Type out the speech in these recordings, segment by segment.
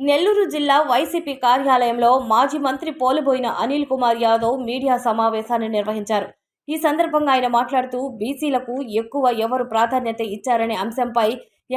నెల్లూరు జిల్లా వైసీపీ కార్యాలయంలో మాజీ మంత్రి పోలుబోయిన అనిల్ కుమార్ యాదవ్ మీడియా సమావేశాన్ని నిర్వహించారు. ఈ సందర్భంగా ఆయన మాట్లాడుతూ బీసీలకు ఎక్కువ ఎవరు ప్రాధాన్యత ఇచ్చారనే అంశంపై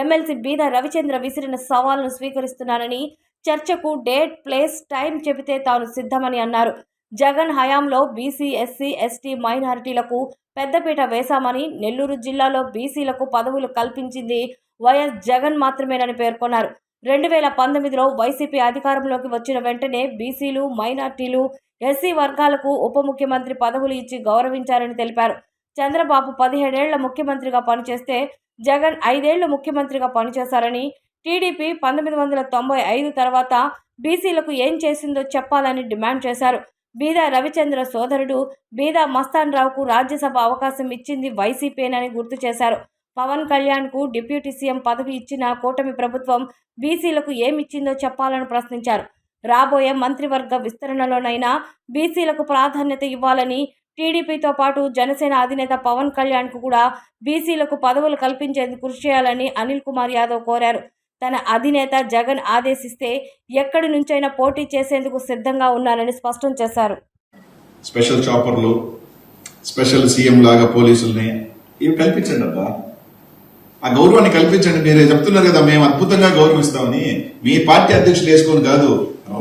ఎమ్మెల్సీ బీద రవిచంద్ర విసిరిన సవాల్ను స్వీకరిస్తున్నారని, చర్చకు డేట్, ప్లేస్, టైం చెబితే తాను సిద్ధమని అన్నారు. జగన్ హయాంలో బీసీ, ఎస్సీ, ఎస్టీ, మైనారిటీలకు పెద్దపీట వేశామని, నెల్లూరు జిల్లాలో బీసీలకు పదవులు కల్పించింది వైఎస్ జగన్ మాత్రమేనని పేర్కొన్నారు. 2019లో వైసీపీ అధికారంలోకి వచ్చిన వెంటనే బీసీలు, మైనార్టీలు, ఎస్సీ వర్గాలకు ఉప ముఖ్యమంత్రి పదవులు ఇచ్చి గౌరవించారని తెలిపారు. చంద్రబాబు 17 ఏళ్ల ముఖ్యమంత్రిగా పనిచేస్తే జగన్ 5 ఏళ్లు ముఖ్యమంత్రిగా పనిచేశారని, టీడీపీ 1995 తర్వాత బీసీలకు ఏం చేసిందో చెప్పాలని డిమాండ్ చేశారు. బీద రవిచంద్ర సోదరుడు బీద మస్తాన్ రావుకు రాజ్యసభ అవకాశం ఇచ్చింది వైసీపీనని గుర్తు చేశారు. పవన్ కళ్యాణ్కు డిప్యూటీ సీఎం పదవి ఇచ్చిన కూటమి ప్రభుత్వం బీసీలకు ఏమిచ్చిందో చెప్పాలని ప్రశ్నించారు. రాబోయే మంత్రివర్గ విస్తరణలోనైనా బీసీలకు ప్రాధాన్యత ఇవ్వాలని, టీడీపీతో పాటు జనసేన అధినేత పవన్ కళ్యాణ్కు కూడా బీసీలకు పదవులు కల్పించేందుకు కృషి చేయాలని అనిల్ కుమార్ యాదవ్ కోరారు. తన అధినేత జగన్ ఆదేశిస్తే ఎక్కడి నుంచైనా పోటీ చేసేందుకు సిద్ధంగా ఉన్నారని స్పష్టం చేశారు. స్పెషల్ చాపర్లు, స్పెషల్ సీఎం లాగా పోలీసుల్ని ఇవి కల్పించండి అబ్బా, ఆ గౌరవాన్ని కల్పించండి. మీరే చెప్తున్నారు కదా మేము అద్భుతంగా గౌరవిస్తామని. మీ పార్టీ అధ్యక్షులు వేసుకొని కాదు,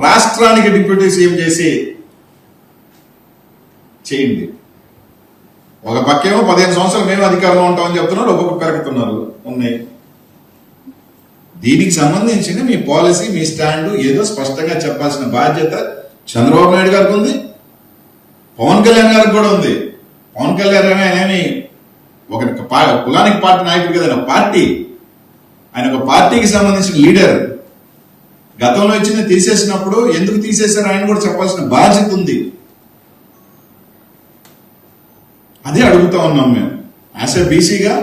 రాష్ట్రానికి డిప్యూటీ సీఎం చేసి చేయండి. ఒక పక్కేమో 15 సంవత్సరాలు మేము అధికారంలో ఉంటామని చెప్తున్నారు, ఒక్కొక్క పెరుగుతున్నారు ఉన్నాయి. దీనికి సంబంధించిన మీ పాలసీ, మీ స్టాండ్ ఏదో స్పష్టంగా చెప్పాల్సిన బాధ్యత చంద్రబాబు నాయుడు గారికి ఉంది, పవన్ కళ్యాణ్ గారికి కూడా ఉంది. పవన్ కళ్యాణ్ ఏమి ఒక కులానికి పార్టీ నాయకుడు కదా, పార్టీ, ఆయన ఒక పార్టీకి సంబంధించిన లీడర్. గతంలో ఇచ్చిన తీసేసినప్పుడు ఎందుకు తీసేశారు ఆయన కూడా చెప్పాల్సిన బాధ్యత ఉంది. అదే అడుగుతా ఉన్నాం మేము. యాజ్ ఏ బీసీగా,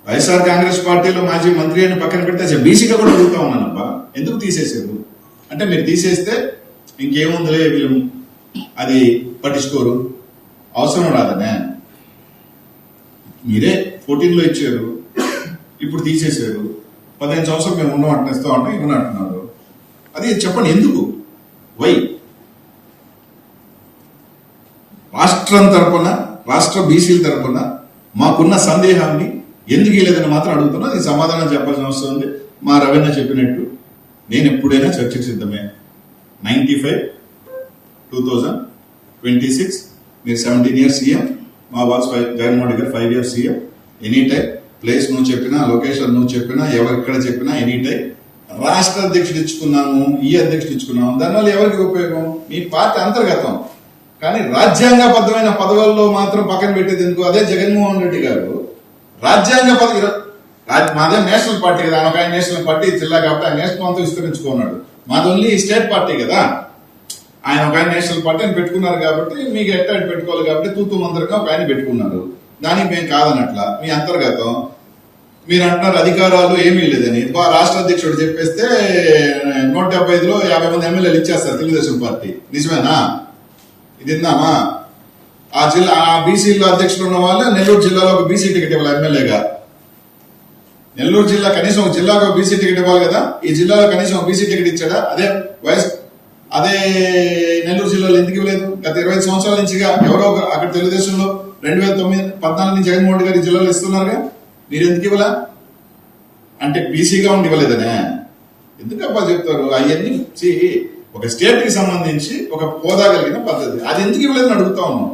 వైఎస్ఆర్ కాంగ్రెస్ పార్టీలో మాజీ మంత్రి అని పక్కన పెడితే యాజ్ ఏ బీసీగా కూడా అడుగుతా ఉన్నానబ్బా, ఎందుకు తీసేశారు అంటే, మీరు తీసేస్తే ఇంకేముందిలే వీళ్ళు అది పట్టించుకోరు, అవసరం రాదనే. మీరే 14లో ఇచ్చారు, ఇప్పుడు తీసేశారు. 15 సంవత్సరాలు మేము ఉన్నాం అంటున్నాం అంటే ఇవన్నీ అంటున్నారు. అది చెప్పండి ఎందుకు, వై? రాష్ట్రం తరపున, రాష్ట్ర బీసీల తరపున మాకున్న సందేహాన్ని ఎందుకు ఇవ్వలేదని మాత్రం అడుగుతున్నా. అది సమాధానం చెప్పాల్సిన అవసరం ఉంది. మా రవీణ చెప్పినట్టు నేను ఎప్పుడైనా చర్చకు సిద్ధమే. 95, 2026 మీరు 17 years సీఎం, మా బాస్ జగన్మోహన్ రెడ్డి గారు 5 years CM. Any time, place నువ్వు చెప్పినా, లొకేషన్ నువ్వు చెప్పినా, ఎవరెక్కడ చెప్పినా ఎనీ టైం. రాష్ట్ర అధ్యక్షుడు ఇచ్చుకున్నాము, ఈ అధ్యక్షుడు ఇచ్చుకున్నాము, దానివల్ల ఎవరికి ఉపయోగం? మీ పార్టీ అంతర్గతం. కానీ రాజ్యాంగబద్ధమైన పదవుల్లో మాత్రం పక్కన పెట్టేది ఎందుకు? అదే జగన్మోహన్ రెడ్డి గారు రాజ్యాంగ పదవి, మాదే నేషనల్ పార్టీ కదా, ఆయన నేషనల్ పార్టీ జిల్లా కాబట్టి ఆయన నేషనల్ అంతా విస్తరించుకున్నాడు. మాది ఓన్లీ స్టేట్ పార్టీ కదా. ఆయన ఒక ఆయన నేషనల్ పార్టీ అని పెట్టుకున్నారు కాబట్టి మీకు ఎట్లా పెట్టుకోవాలి కాబట్టి తూతూ మందరగా ఒక ఆయన పెట్టుకున్నారు. దానికి మేము కాదనట్లా, మీ అంతర్గతం. మీరు అంటున్నారు అధికారాలు ఏమీ లేదని. రాష్ట్ర అధ్యక్షుడు చెప్పేస్తే 175లో 50 మంది ఎమ్మెల్యేలు ఇచ్చేస్తారు తెలుగుదేశం పార్టీ. నిజమేనా? ఇది విన్నామా? ఆ జిల్లా, ఆ బీసీలో అధ్యక్షులు ఉన్న వాళ్ళు నెల్లూరు జిల్లాలో ఒక బీసీ టికెట్ ఇవ్వాలి ఎమ్మెల్యేగా. నెల్లూరు జిల్లా కనీసం ఒక జిల్లాకు ఒక బీసీ టికెట్ ఇవ్వాలి కదా. ఈ జిల్లాలో కనీసం ఒక బీసీ టికెట్ ఇచ్చాడా? అదే నెల్లూరు జిల్లాలో ఎందుకు ఇవ్వలేదు? గత 25 సంవత్సరాల నుంచిగా ఎవరో అక్కడ తెలుగుదేశంలో 2014 నుంచి జగన్మోహన్ రెడ్డి గారి జిల్లాలో ఇస్తున్నారుగా, మీరు ఎందుకు ఇవ్వలా? అంటే బీసీగా ఉండి ఇవ్వలేదనే ఎందుకు అబ్బా చెప్తారు? అవన్నీ ఒక స్టేట్ కి సంబంధించి ఒక హోదా కలిగిన పద్ధతి, అది ఎందుకు ఇవ్వలేదని అడుగుతా ఉన్నాం.